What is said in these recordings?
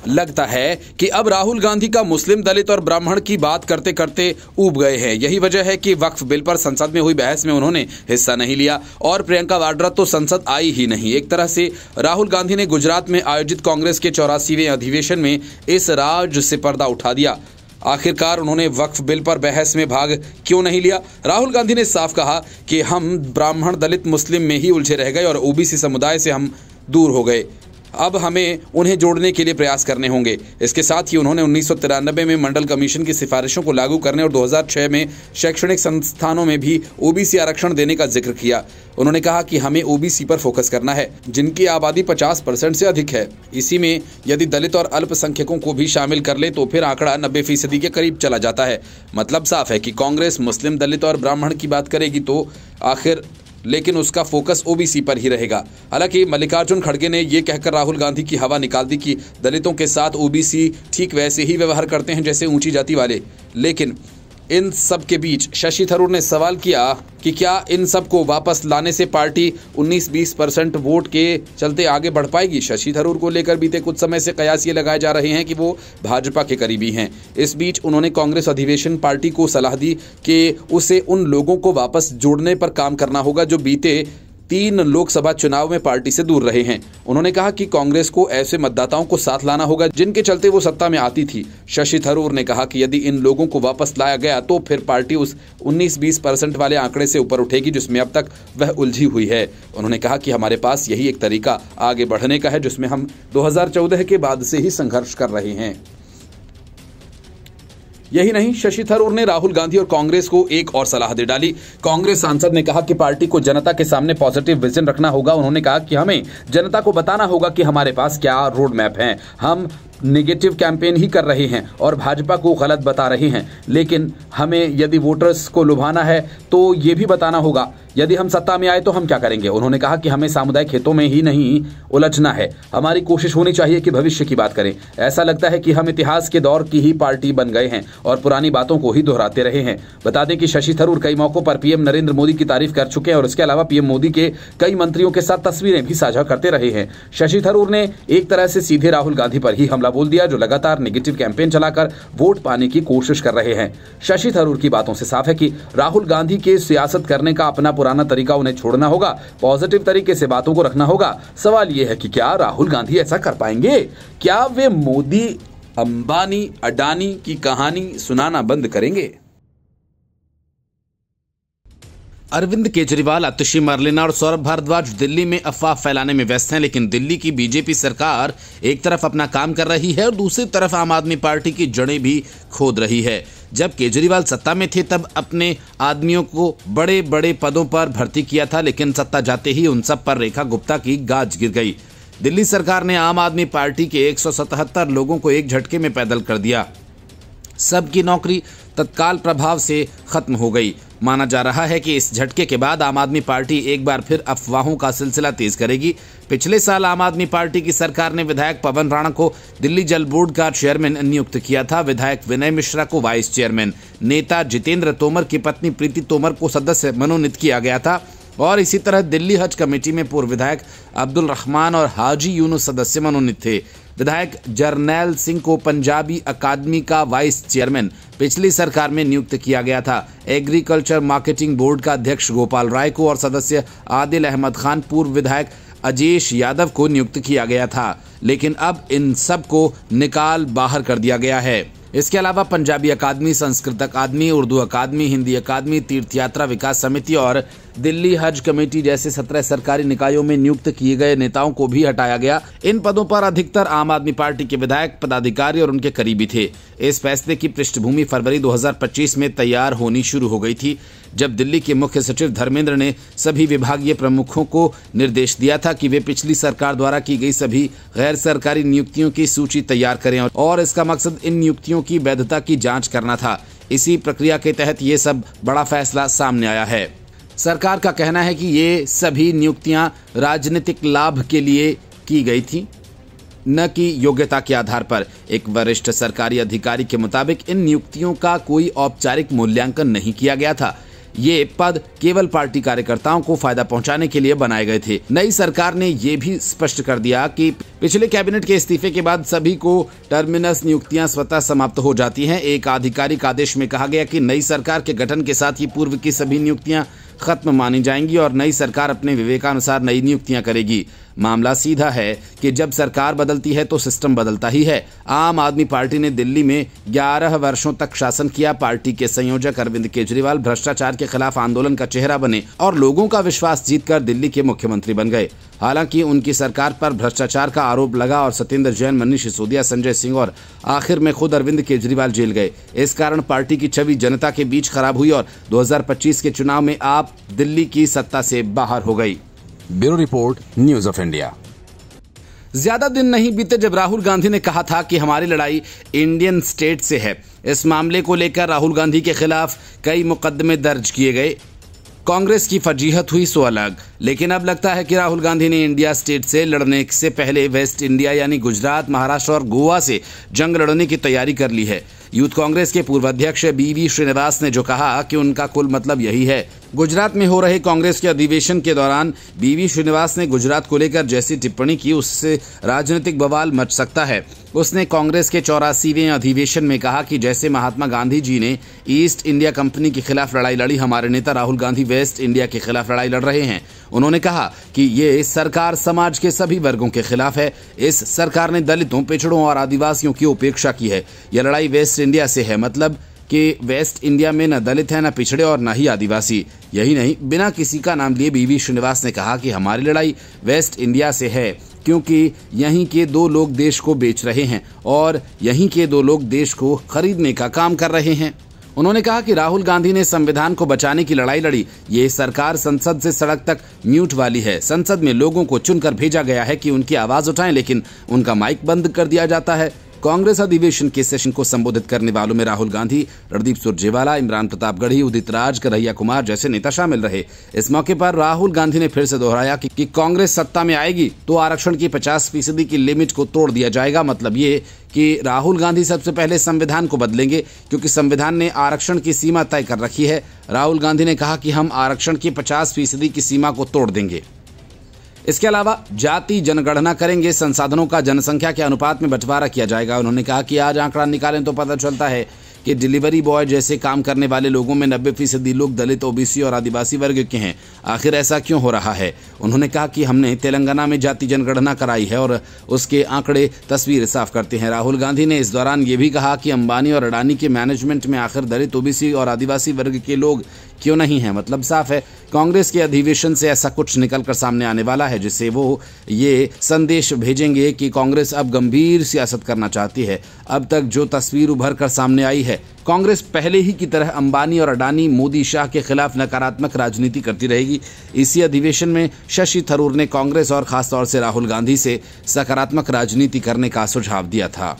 लगता है कि अब राहुल गांधी का मुस्लिम, दलित और ब्राह्मण की बात करते करते ऊब गए हैं। यही वजह है कि वक्फ बिल पर संसद में हुई बहस में उन्होंने हिस्सा नहीं लिया और प्रियंका वाड्रा तो संसद आई ही नहीं। एक तरह से राहुल गांधी ने गुजरात में आयोजित कांग्रेस के 84वें अधिवेशन में इस राज से पर्दा उठा दिया। आखिरकार उन्होंने वक्फ बिल पर बहस में भाग क्यों नहीं लिया? राहुल गांधी ने साफ कहा कि हम ब्राह्मण, दलित, मुस्लिम में ही उलझे रह गए और ओबीसी समुदाय से हम दूर हो गए। अब हमें उन्हें जोड़ने के लिए प्रयास करने होंगे। इसके साथ ही उन्होंने 1993 में मंडल कमीशन की सिफारिशों को लागू करने और 2006 में शैक्षणिक संस्थानों में भी ओबीसी आरक्षण देने का जिक्र किया। उन्होंने कहा कि हमें ओबीसी पर फोकस करना है, जिनकी आबादी 50% से अधिक है। इसी में यदि दलित और अल्पसंख्यकों को भी शामिल कर ले तो फिर आंकड़ा 90% के करीब चला जाता है। मतलब साफ है कि कांग्रेस मुस्लिम, दलित और ब्राह्मण की बात करेगी तो आखिर, लेकिन उसका फोकस ओबीसी पर ही रहेगा। हालांकि मल्लिकार्जुन खड़गे ने यह कहकर राहुल गांधी की हवा निकाल दी कि दलितों के साथ ओबीसी ठीक वैसे ही व्यवहार करते हैं जैसे ऊंची जाति वाले। लेकिन इन सब के बीच शशि थरूर ने सवाल किया कि क्या इन सब को वापस लाने से पार्टी 19-20% वोट के चलते आगे बढ़ पाएगी? शशि थरूर को लेकर बीते कुछ समय से कयास ये लगाए जा रहे हैं कि वो भाजपा के करीबी हैं। इस बीच उन्होंने कांग्रेस अधिवेशन पार्टी को सलाह दी कि उसे उन लोगों को वापस जोड़ने पर काम करना होगा जो बीते 3 लोकसभा चुनाव में पार्टी से दूर रहे हैं। उन्होंने कहा कि कांग्रेस को ऐसे मतदाताओं को साथ लाना होगा जिनके चलते वो सत्ता में आती थी। शशि थरूर ने कहा कि यदि इन लोगों को वापस लाया गया तो फिर पार्टी उस 19-20% वाले आंकड़े से ऊपर उठेगी जिसमें अब तक वह उलझी हुई है। उन्होंने कहा कि हमारे पास यही एक तरीका आगे बढ़ने का है जिसमें हम 2014 के बाद से ही संघर्ष कर रहे हैं। यही नहीं, शशि थरूर ने राहुल गांधी और कांग्रेस को एक और सलाह दे डाली। कांग्रेस सांसद ने कहा कि पार्टी को जनता के सामने पॉजिटिव विजन रखना होगा। उन्होंने कहा कि हमें जनता को बताना होगा कि हमारे पास क्या रोड मैप है। हम नेगेटिव कैंपेन ही कर रहे हैं और भाजपा को गलत बता रहे हैं, लेकिन हमें यदि वोटर्स को लुभाना है तो ये भी बताना होगा यदि हम सत्ता में आए तो हम क्या करेंगे। उन्होंने कहा कि हमें सामुदायिक हितों में ही नहीं उलझना है। हमारी कोशिश होनी चाहिए कि भविष्य की बात करें। ऐसा लगता है कि हम इतिहास के दौर की ही पार्टी बन गए हैं और पुरानी बातों को ही दोहराते रहे हैं। बता दें कि शशि थरूर कई मौकों पर पीएम नरेंद्र मोदी की तारीफ कर चुके हैं और इसके अलावा पीएम मोदी के कई मंत्रियों के साथ तस्वीरें भी साझा करते रहे हैं। शशि थरूर ने एक तरह से सीधे राहुल गांधी पर ही हमला बोल दिया, जो लगातार नेगेटिव कैंपेन चलाकर वोट पाने की कोशिश कर रहे हैं। शशि थरूर की बातों से साफ है कि राहुल गांधी के सियासत करने का अपना पुराना तरीका उन्हें छोड़ना होगा, पॉजिटिव तरीके से बातों को रखना होगा। सवाल यह है कि क्या राहुल गांधी ऐसा कर पाएंगे? क्या वे मोदी, अंबानी, अडानी की कहानी सुनाना बंद करेंगे? अरविंद केजरीवाल, आतिशी मरलेना और सौरभ भारद्वाज दिल्ली में अफवाह फैलाने में व्यस्त हैं, लेकिन दिल्ली की बीजेपी सरकार एक तरफ अपना काम कर रही है और दूसरी तरफ आम आदमी पार्टी की जड़ें भी खोद रही है। जब केजरीवाल सत्ता में थे तब अपने आदमियों को बड़े बड़े पदों पर भर्ती किया था, लेकिन सत्ता जाते ही उन सब पर रेखा गुप्ता की गाज गिर गई। दिल्ली सरकार ने आम आदमी पार्टी के 177 लोगों को एक झटके में पैदल कर दिया। सबकी नौकरी तत्काल प्रभाव से खत्म हो गई। माना जा रहा है कि इस झटके के बाद आम आदमी पार्टी एक बार फिर अफवाहों का सिलसिला तेज करेगी। पिछले साल आम आदमी पार्टी की सरकार ने विधायक पवन राणा को दिल्ली जल बोर्ड का चेयरमैन नियुक्त किया था। विधायक विनय मिश्रा को वाइस चेयरमैन, नेता जितेंद्र तोमर की पत्नी प्रीति तोमर को सदस्य मनोनीत किया गया था और इसी तरह दिल्ली हज कमेटी में पूर्व विधायक अब्दुल रहमान और हाजी यूनुस सदस्य मनोनीत थे। विधायक जरनैल सिंह को पंजाबी अकादमी का वाइस चेयरमैन पिछली सरकार में नियुक्त किया गया था। एग्रीकल्चर मार्केटिंग बोर्ड का अध्यक्ष गोपाल राय को और सदस्य आदिल अहमद खान, पूर्व विधायक अजेश यादव को नियुक्त किया गया था, लेकिन अब इन सब को निकाल बाहर कर दिया गया है। इसके अलावा पंजाबी अकादमी, संस्कृत अकादमी, उर्दू अकादमी, हिंदी अकादमी, तीर्थ यात्रा विकास समिति और दिल्ली हज कमेटी जैसे 17 सरकारी निकायों में नियुक्त किए गए नेताओं को भी हटाया गया। इन पदों पर अधिकतर आम आदमी पार्टी के विधायक, पदाधिकारी और उनके करीबी थे। इस फैसले की पृष्ठभूमि फरवरी 2025 में तैयार होनी शुरू हो गई थी, जब दिल्ली के मुख्य सचिव धर्मेंद्र ने सभी विभागीय प्रमुखों को निर्देश दिया था कि वे पिछली सरकार द्वारा की गई सभी गैर सरकारी नियुक्तियों की सूची तैयार करें और इसका मकसद इन नियुक्तियों की वैधता की जांच करना था। इसी प्रक्रिया के तहत ये सब बड़ा फैसला सामने आया है। सरकार का कहना है कि ये सभी नियुक्तियां राजनीतिक लाभ के लिए की गई थी, न कि योग्यता के आधार पर। एक वरिष्ठ सरकारी अधिकारी के मुताबिक इन नियुक्तियों का कोई औपचारिक मूल्यांकन नहीं किया गया था। ये पद केवल पार्टी कार्यकर्ताओं को फायदा पहुंचाने के लिए बनाए गए थे। नई सरकार ने ये भी स्पष्ट कर दिया कि पिछले कैबिनेट के इस्तीफे के बाद सभी को टर्मिनस नियुक्तियां स्वतः समाप्त हो जाती हैं। एक आधिकारिक आदेश में कहा गया कि नई सरकार के गठन के साथ ही पूर्व की सभी नियुक्तियां खत्म मानी जाएंगी और नई सरकार अपने विवेकानुसार नई नियुक्तियां करेगी। मामला सीधा है कि जब सरकार बदलती है तो सिस्टम बदलता ही है। आम आदमी पार्टी ने दिल्ली में 11 वर्षों तक शासन किया। पार्टी के संयोजक अरविंद केजरीवाल भ्रष्टाचार के खिलाफ आंदोलन का चेहरा बने और लोगों का विश्वास जीतकर दिल्ली के मुख्यमंत्री बन गए। हालांकि उनकी सरकार पर भ्रष्टाचार का आरोप लगा और सत्येंद्र जैन, मनीष सिसोदिया, संजय सिंह और आखिर में खुद अरविंद केजरीवाल जेल गए। इस कारण पार्टी की छवि जनता के बीच खराब हुई और 2025 के चुनाव में आप दिल्ली की सत्ता से बाहर हो गई। Bureau report, news of India. ज्यादा दिन नहीं बीते जब राहुल गांधी ने कहा था कि हमारी लड़ाई इंडियन स्टेट से है। इस मामले को लेकर राहुल गांधी के खिलाफ कई मुकदमे दर्ज किए गए। कांग्रेस की फजीहत हुई सो अलग, लेकिन अब लगता है कि राहुल गांधी ने इंडिया स्टेट से लड़ने से पहले वेस्ट इंडिया यानी गुजरात, महाराष्ट्र और गोवा से जंग लड़ने की तैयारी कर ली है। यूथ कांग्रेस के पूर्व अध्यक्ष बीवी श्रीनिवास ने जो कहा कि उनका कुल मतलब यही है। गुजरात में हो रहे कांग्रेस के अधिवेशन के दौरान बीवी श्रीनिवास ने गुजरात को लेकर जैसी टिप्पणी की उससे राजनीतिक बवाल मच सकता है। उसने कांग्रेस के 84वें अधिवेशन में कहा कि जैसे महात्मा गांधी जी ने ईस्ट इंडिया कंपनी के खिलाफ लड़ाई लड़ी, हमारे नेता राहुल गांधी वेस्ट इंडिया के खिलाफ लड़ाई लड़ रहे हैं। उन्होंने कहा कि ये सरकार समाज के सभी वर्गों के खिलाफ है। इस सरकार ने दलितों, पिछड़ों और आदिवासियों की उपेक्षा की है। यह लड़ाई वेस्ट इंडिया से है, मतलब कि वेस्ट इंडिया में न दलित है, न पिछड़े और न ही आदिवासी। यही नहीं, बिना किसी का नाम लिए बीवी श्रीनिवास ने कहा कि हमारी लड़ाई वेस्ट इंडिया से है क्योंकि यहीं के 2 लोग देश को बेच रहे हैं और यहीं के 2 लोग देश को खरीदने का काम कर रहे हैं। उन्होंने कहा कि राहुल गांधी ने संविधान को बचाने की लड़ाई लड़ी। ये सरकार संसद से सड़क तक म्यूट वाली है। संसद में लोगों को चुनकर भेजा गया है कि उनकी आवाज उठाएं, लेकिन उनका माइक बंद कर दिया जाता है। कांग्रेस अधिवेशन के सेशन को संबोधित करने वालों में राहुल गांधी, रणदीप सुरजेवाला, इमरान प्रतापगढ़ी, उदित राज, कन्हैया कुमार जैसे नेता शामिल रहे। इस मौके पर राहुल गांधी ने फिर से दोहराया कि कांग्रेस सत्ता में आएगी तो आरक्षण की 50% की लिमिट को तोड़ दिया जाएगा। मतलब ये कि राहुल गांधी सबसे पहले संविधान को बदलेंगे क्योंकि संविधान ने आरक्षण की सीमा तय कर रखी है। राहुल गांधी ने कहा कि हम आरक्षण की 50% की सीमा को तोड़ देंगे। इसके अलावा जाति जनगणना करेंगे, संसाधनों का जनसंख्या के अनुपात में बंटवारा किया जाएगा। उन्होंने कहा कि आज आंकड़ा निकालें तो पता चलता है कि डिलीवरी बॉय जैसे काम करने वाले लोगों में 90% लोग दलित, ओबीसी और आदिवासी वर्ग के हैं। आखिर ऐसा क्यों हो रहा है? उन्होंने कहा कि हमने तेलंगाना में जाति जनगणना कराई है और उसके आंकड़े तस्वीर साफ करते हैं। राहुल गांधी ने इस दौरान ये भी कहा कि अंबानी और अडानी के मैनेजमेंट में आखिर दलित, ओबीसी और आदिवासी वर्ग के लोग क्यों नहीं है? मतलब साफ है, कांग्रेस के अधिवेशन से ऐसा कुछ निकलकर सामने आने वाला है जिससे वो ये संदेश भेजेंगे कि कांग्रेस अब गंभीर सियासत करना चाहती है। अब तक जो तस्वीर उभर कर सामने आई है, कांग्रेस पहले ही की तरह अंबानी और अडानी, मोदी, शाह के खिलाफ नकारात्मक राजनीति करती रहेगी। इसी अधिवेशन में शशि थरूर ने कांग्रेस और खासतौर से राहुल गांधी से सकारात्मक राजनीति करने का सुझाव दिया था।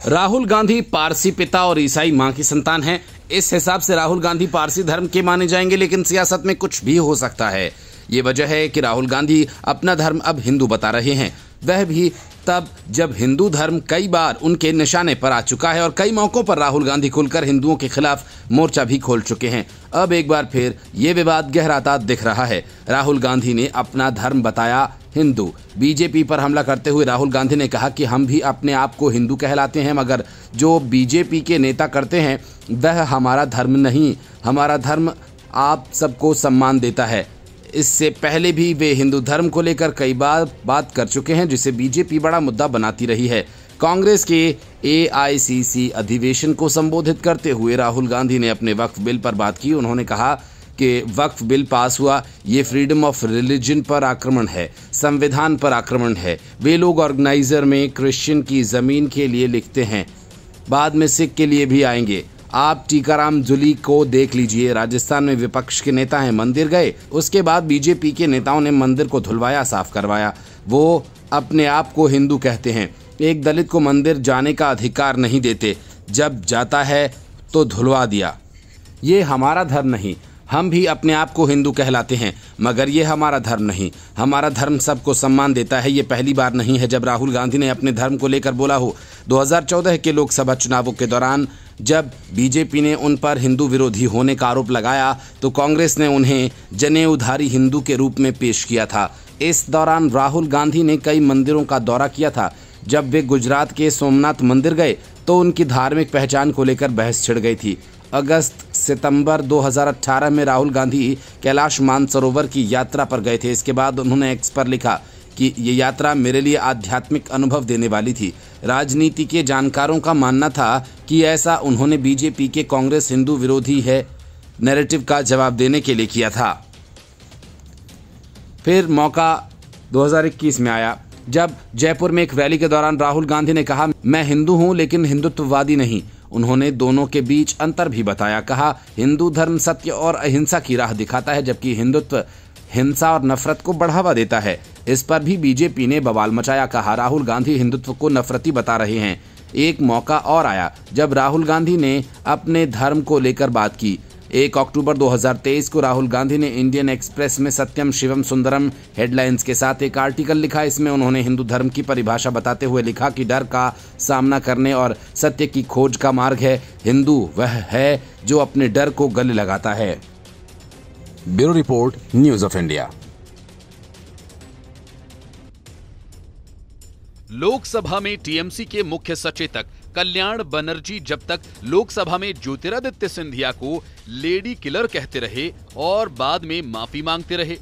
राहुल गांधी पारसी पिता और ईसाई मां की संतान हैं। इस हिसाब से राहुल गांधी पारसी धर्म के माने जाएंगे, लेकिन सियासत में कुछ भी हो सकता है। ये वजह है कि राहुल गांधी अपना धर्म अब हिंदू बता रहे हैं, वह भी तब जब हिंदू धर्म कई बार उनके निशाने पर आ चुका है और कई मौकों पर राहुल गांधी खुलकर हिंदुओं के खिलाफ मोर्चा भी खोल चुके हैं। अब एक बार फिर ये विवाद गहराता दिख रहा है। राहुल गांधी ने अपना धर्म बताया हिंदू। बीजेपी पर हमला करते हुए राहुल गांधी ने कहा कि हम भी अपने आप को हिंदू कहलाते हैं, मगर जो बीजेपी के नेता करते हैं वह हमारा धर्म नहीं। हमारा धर्म आप सबको सम्मान देता है। इससे पहले भी वे हिंदू धर्म को लेकर कई बार बात कर चुके हैं, जिसे बीजेपी बड़ा मुद्दा बनाती रही है। कांग्रेस के एआईसीसी अधिवेशन को संबोधित करते हुए राहुल गांधी ने अपने वक्फ बिल पर बात की। उन्होंने कहा कि वक्फ बिल पास हुआ, ये फ्रीडम ऑफ रिलीजन पर आक्रमण है, संविधान पर आक्रमण है। वे लोग ऑर्गेनाइजर में क्रिश्चियन की जमीन के लिए लिखते हैं, बाद में सिख के लिए भी आएंगे। आप टीकाराम जूली को देख लीजिए, राजस्थान में विपक्ष के नेता हैं, मंदिर गए, उसके बाद बीजेपी के नेताओं ने मंदिर को धुलवाया, साफ करवाया। वो अपने आप को हिंदू कहते हैं, एक दलित को मंदिर जाने का अधिकार नहीं देते, जब जाता है तो धुलवा दिया। ये हमारा धर्म नहीं। हम भी अपने आप को हिंदू कहलाते हैं, मगर ये हमारा धर्म नहीं। हमारा धर्म सबको सम्मान देता है। ये पहली बार नहीं है जब राहुल गांधी ने अपने धर्म को लेकर बोला हो। 2014 के लोकसभा चुनावों के दौरान जब बीजेपी ने उन पर हिंदू विरोधी होने का आरोप लगाया तो कांग्रेस ने उन्हें जनेऊधारी हिंदू के रूप में पेश किया था। इस दौरान राहुल गांधी ने कई मंदिरों का दौरा किया था। जब वे गुजरात के सोमनाथ मंदिर गए तो उनकी धार्मिक पहचान को लेकर बहस छिड़ गई थी। अगस्त-सितंबर 2018 में राहुल गांधी कैलाश मानसरोवर की यात्रा पर गए थे। इसके बाद उन्होंने एक्स पर लिखा कि ये यात्रा मेरे लिए आध्यात्मिक अनुभव देने वाली थी। राजनीति के जानकारों का मानना था कि ऐसा उन्होंने बीजेपी के कांग्रेस हिंदू विरोधी है नैरेटिव का जवाब देने के लिए किया था। फिर मौका 2021 में आया, जब जयपुर में एक रैली के दौरान राहुल गांधी ने कहा, मैं हिंदू हूं लेकिन हिंदुत्ववादी नहीं। उन्होंने दोनों के बीच अंतर भी बताया। कहा, हिंदू धर्म सत्य और अहिंसा की राह दिखाता है, जबकि हिंदुत्व हिंसा और नफरत को बढ़ावा देता है। इस पर भी बीजेपी ने बवाल मचाया। कहा, राहुल गांधी हिंदुत्व को नफरती बता रहे हैं। एक मौका और आया जब राहुल गांधी ने अपने धर्म को लेकर बात की। 1 अक्टूबर 2023 को राहुल गांधी ने इंडियन एक्सप्रेस में सत्यम शिवम सुंदरम हेडलाइंस के साथ एक आर्टिकल लिखा। इसमें उन्होंने हिंदू धर्म की परिभाषा बताते हुए लिखा कि डर का सामना करने और सत्य की खोज का मार्ग है। हिंदू वह है जो अपने डर को गले लगाता है। Bureau report, news of India. Lok Sabha में टीएमसी के मुख्य सचेतक कल्याण बनर्जी जब तक लोकसभा में ज्योतिरादित्य सिंधिया को लेडी किलर कहते रहे और बाद में माफी मांगते रहे,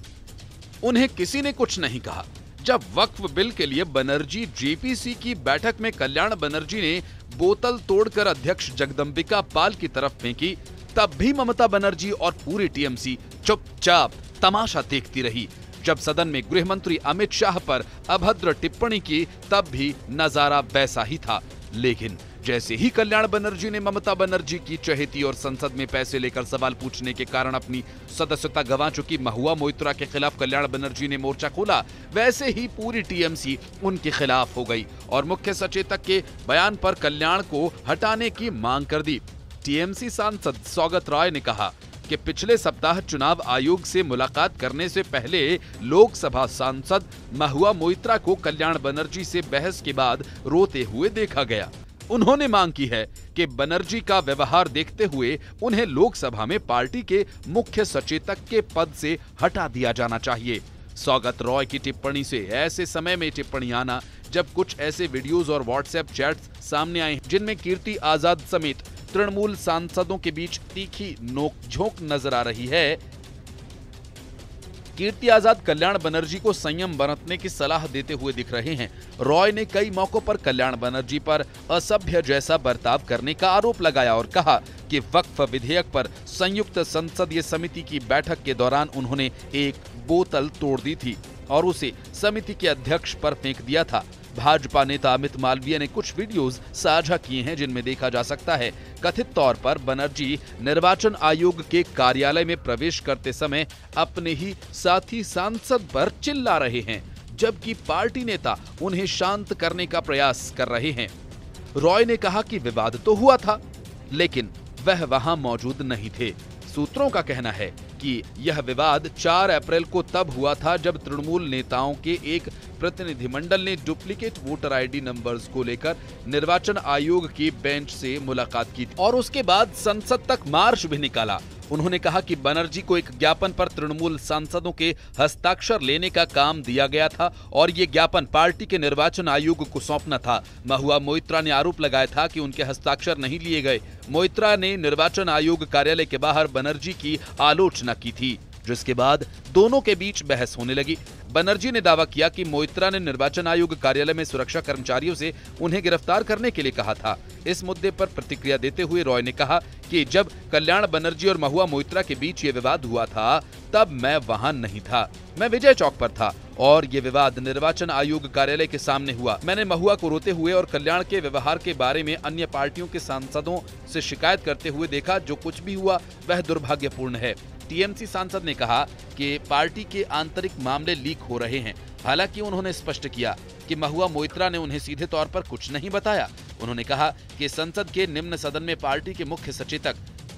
उन्हें किसी ने कुछ नहीं कहा। जब वक्फ बिल के लिए बनर्जी जेपीसी की बैठक में कल्याण बनर्जी ने बोतल तोड़कर अध्यक्ष जगदंबिका पाल की तरफ फेंकी, तब भी ममता बनर्जी और पूरी टीएमसी चुपचाप तमाशा देखती रही। जब सदन में गृह मंत्री अमित शाह पर अभद्र टिप्पणी की, तब भी नजारा वैसा ही था। लेकिन जैसे ही कल्याण बनर्जी ने ममता बनर्जी की चहेती और संसद में पैसे लेकर सवाल पूछने के कारण अपनी सदस्यता गंवा चुकी महुआ मोइत्रा के खिलाफ कल्याण बनर्जी ने मोर्चा खोला, वैसे ही पूरी टीएमसी उनके खिलाफ हो गई और मुख्य सचेतक के बयान पर कल्याण को हटाने की मांग कर दी। टीएमसी सांसद सौगत रॉय ने कहा कि पिछले सप्ताह चुनाव आयोग से मुलाकात करने से पहले लोकसभा सांसद महुआ मोइत्रा को कल्याण बनर्जी से बहस के बाद रोते हुए देखा गया। उन्होंने मांग की है कि बनर्जी का व्यवहार देखते हुए उन्हें लोकसभा में पार्टी के मुख्य सचेतक के पद से हटा दिया जाना चाहिए। सौगत रॉय की टिप्पणी से ऐसे समय में टिप्पणी आना जब कुछ ऐसे वीडियोस और व्हाट्सएप चैट्स सामने आए जिनमें कीर्ति आजाद समेत तृणमूल सांसदों के बीच तीखी नोकझोंक नजर आ रही है। कीर्ति आजाद कल्याण बनर्जी को संयम बरतने की सलाह देते हुए दिख रहे हैं। रॉय ने कई मौकों पर कल्याण बनर्जी पर असभ्य जैसा बर्ताव करने का आरोप लगाया और कहा कि वक्फ विधेयक पर संयुक्त संसदीय समिति की बैठक के दौरान उन्होंने एक बोतल तोड़ दी थी और उसे समिति के अध्यक्ष पर फेंक दिया था। भाजपा नेता अमित मालवीय ने कुछ वीडियोस साझा किए हैं जिनमें देखा जा सकता है कथित तौर पर बनर्जी निर्वाचन आयोग के कार्यालय में प्रवेश करते समय अपने ही साथी सांसद पर चिल्ला रहे हैं, जबकि पार्टी नेता उन्हें शांत करने का प्रयास कर रहे हैं। रॉय ने कहा कि विवाद तो हुआ था, लेकिन वह वहां मौजूद नहीं थे। सूत्रों का कहना है कि यह विवाद 4 अप्रैल को तब हुआ था जब तृणमूल नेताओं के एक प्रतिनिधिमंडल ने डुप्लीकेट वोटर आईडी नंबर्स को लेकर निर्वाचन आयोग की बेंच से मुलाकात की थी और उसके बाद संसद तक मार्च भी निकाला। उन्होंने कहा कि बनर्जी को एक ज्ञापन पर तृणमूल सांसदों के हस्ताक्षर लेने का काम दिया गया था और ये ज्ञापन पार्टी के निर्वाचन आयोग को सौंपना था। महुआ मोइत्रा ने आरोप लगाया था कि उनके हस्ताक्षर नहीं लिए गए। मोइत्रा ने निर्वाचन आयोग कार्यालय के बाहर बनर्जी की आलोचना की थी, जिसके बाद दोनों के बीच बहस होने लगी। बनर्जी ने दावा किया कि मोइत्रा ने निर्वाचन आयोग कार्यालय में सुरक्षा कर्मचारियों से उन्हें गिरफ्तार करने के लिए कहा था। इस मुद्दे पर प्रतिक्रिया देते हुए रॉय ने कहा कि जब कल्याण बनर्जी और महुआ मोइत्रा के बीच ये विवाद हुआ था तब मैं वहां नहीं था, मैं विजय चौक पर था और ये विवाद निर्वाचन आयोग कार्यालय के सामने हुआ। मैंने महुआ को रोते हुए और कल्याण के व्यवहार के बारे में अन्य पार्टियों के सांसदों से शिकायत करते हुए देखा। जो कुछ भी हुआ वह दुर्भाग्यपूर्ण है। टीएमसी सांसद ने कहा कि पार्टी के आंतरिक मामले लीक हो रहे हैं। हालांकि उन्होंने स्पष्ट किया कि महुआ मोइत्रा ने उन्हें सीधे तौर पर कुछ नहीं बताया। उन्होंने कहा कि संसद के निम्न सदन में पार्टी के मुख्य सचेतक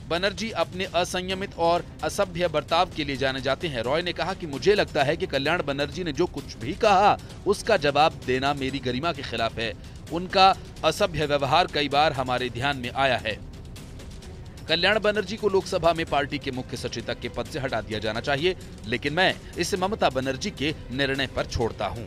बनर्जी अपने असंयमित और असभ्य बर्ताव के लिए जाने जाते हैं। रॉय ने कहा कि मुझे लगता है कि कल्याण बनर्जी ने जो कुछ भी कहा उसका जवाब देना मेरी गरिमा के खिलाफ है। उनका असभ्य व्यवहार कई बार हमारे ध्यान में आया है। कल्याण बनर्जी को लोकसभा में पार्टी के मुख्य सचेतक के पद से हटा दिया जाना चाहिए, लेकिन मैं इसे ममता बनर्जी के निर्णय पर छोड़ता हूं।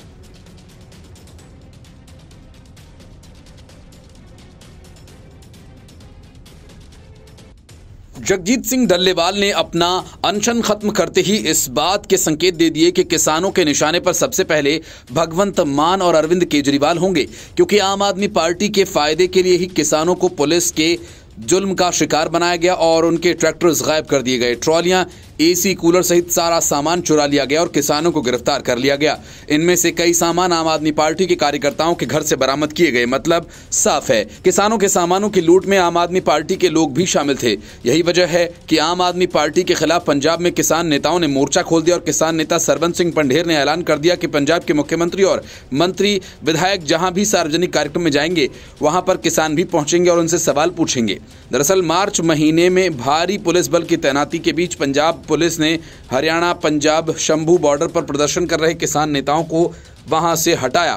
जगजीत सिंह डल्लेवाल ने अपना अनशन खत्म करते ही इस बात के संकेत दे दिए कि किसानों के निशाने पर सबसे पहले भगवंत मान और अरविंद केजरीवाल होंगे, क्योंकि आम आदमी पार्टी के फायदे के लिए ही किसानों को पुलिस के जुल्म का शिकार बनाया गया और उनके ट्रैक्टर्स गायब कर दिए गए। ट्रॉलियां, एसी, कूलर सहित सारा सामान चुरा लिया गया और किसानों को गिरफ्तार कर लिया गया। इनमें से कई सामान आम आदमी पार्टी के कार्यकर्ताओं के घर से बरामद किए गए। मतलब साफ है, किसानों के सामानों की लूट में आम आदमी पार्टी के लोग भी शामिल थे। यही वजह है कि आम आदमी पार्टी के खिलाफ पंजाब में किसान नेताओं ने मोर्चा खोल दिया और किसान नेता सरबंस सिंह पंढेर ने ऐलान कर दिया कि पंजाब के मुख्यमंत्री और मंत्री, विधायक जहां भी सार्वजनिक कार्यक्रम में जाएंगे वहां पर किसान भी पहुंचेंगे और उनसे सवाल पूछेंगे। दरअसल मार्च महीने में भारी पुलिस बल की तैनाती के बीच पंजाब पुलिस ने हरियाणा पंजाब शंभू बॉर्डर पर प्रदर्शन कर रहे किसान नेताओं को वहां से हटाया।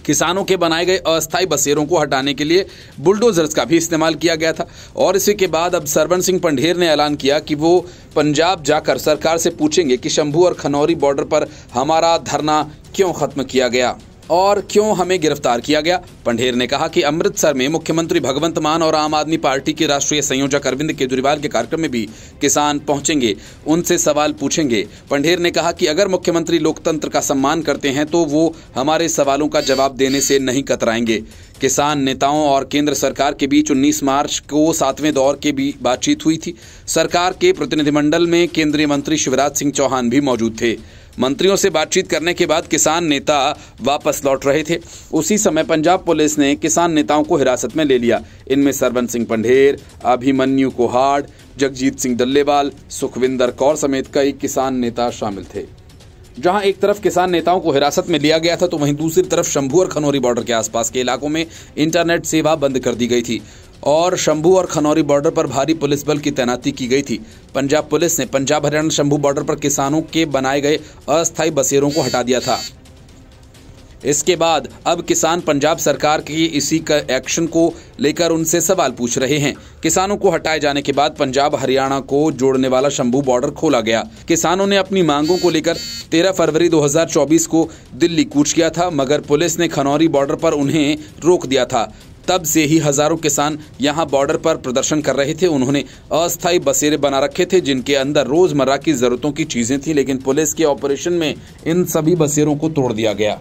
किसानों के बनाए गए अस्थायी बसेरों को हटाने के लिए बुलडोजर्स का भी इस्तेमाल किया गया था और इसी के बाद अब सरबंस सिंह पंढेर ने ऐलान किया कि वो पंजाब जाकर सरकार से पूछेंगे कि शंभू और खनौरी बॉर्डर पर हमारा धरना क्यों खत्म किया गया और क्यों हमें गिरफ्तार किया गया। पंढेर ने कहा कि अमृतसर में मुख्यमंत्री भगवंत मान और आम आदमी पार्टी के राष्ट्रीय संयोजक अरविंद केजरीवाल के कार्यक्रम में भी किसान पहुंचेंगे, उनसे सवाल पूछेंगे। पंढेर ने कहा कि अगर मुख्यमंत्री लोकतंत्र का सम्मान करते हैं तो वो हमारे सवालों का जवाब देने से नहीं कतराएंगे। किसान नेताओं और केंद्र सरकार के बीच 19 मार्च को 7वें दौर की भी बातचीत हुई थी। सरकार के प्रतिनिधिमंडल में केंद्रीय मंत्री शिवराज सिंह चौहान भी मौजूद थे। मंत्रियों से बातचीत करने के बाद किसान नेता वापस लौट रहे थे। उसी समय पंजाब पुलिस ने किसान नेताओं को हिरासत में ले लिया। इनमें सरबंस सिंह पंढेर, अभिमन्यु कोहाड़, जगजीत सिंह डल्लेवाल, सुखविंदर कौर समेत कई किसान नेता शामिल थे। जहां एक तरफ किसान नेताओं को हिरासत में लिया गया था तो वहीं दूसरी तरफ शंभू और खनौरी बॉर्डर के आसपास के इलाकों में इंटरनेट सेवा बंद कर दी गई थी और शंभू और खनौरी बॉर्डर पर भारी पुलिस बल की तैनाती की गई थी। पंजाब पुलिस ने पंजाब हरियाणा शंभू बॉर्डर पर किसानों के बनाए गए अस्थायी बसेरों को हटा दिया था। इसके बाद अब किसान पंजाब सरकार की इसी का एक्शन को लेकर उनसे सवाल पूछ रहे हैं। किसानों को हटाए जाने के बाद पंजाब हरियाणा को जोड़ने वाला शंभू बॉर्डर खोला गया। किसानों ने अपनी मांगों को लेकर 13 फरवरी 2024 को दिल्ली कूच किया था, मगर पुलिस ने खनौरी बॉर्डर पर उन्हें रोक दिया था। तब से ही हजारों किसान यहां बॉर्डर पर प्रदर्शन कर रहे थे। उन्होंने अस्थायी बसेरे बना रखे थे जिनके अंदर रोजमर्रा की जरूरतों की चीजें थी, लेकिन पुलिस के ऑपरेशन में इन सभी बसेरों को तोड़ दिया गया।